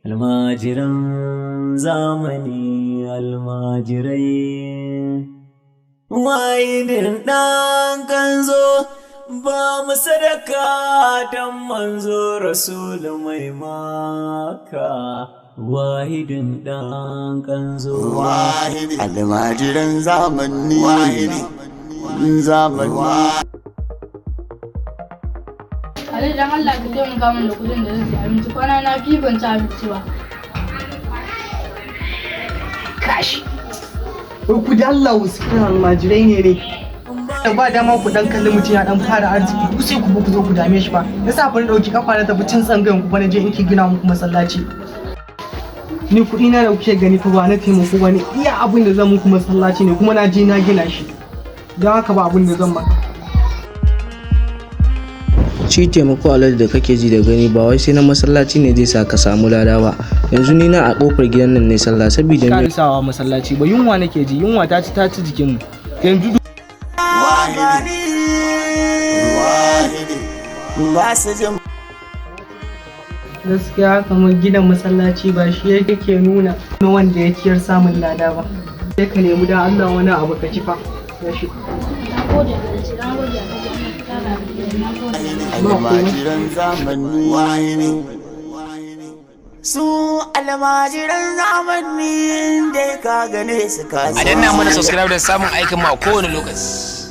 almajiran zamani almajirai wahidin ɗan kanzo ba mu sadaka don manzo rasul mai maka wahidin ɗan kanzo wahidi almajiran zamani wahidi zamani Ali dan Allah ka taimaka min da kudin da zan ci abinci kwana na biyu ban ci abinci ba. Kashi. Ku da Allah wasu kiran almajirai ne. Da ba dama ku dan kalli mutum ya dan fara arziki ku sai ku zo ku dame shi ba. Yasa fa ni dauki kafa na tafi cin tsangayen ku bana je in ki gina muku masallaci. Ni kuɗi na da kuke gani fa ba na taimako bane. Iya abin da zan muku masallaci ne kuma na je na gina shi. Don haka ba abin da zan ba. Shi taimako alhaji da kake ji da gani ba wai sai na masallaci ne zai sa ka samu lada ba. Yanzu ni na a kofar gidan nan ne sallah saboda ni sawa masallaci ba yunwa nake ji yunwa ta ci jikin mu. Yanzu gaskiya kamar gidan masallaci ba shi yake nuna wanda ya ciyar samun lada ba. Sai ka nemi dan Allah wani abu ka ci fa. almajiran zamani wahidi su almajiran zamani da ka gane su ka a danna mana subscribe da samun aikin mu a kowane lokaci.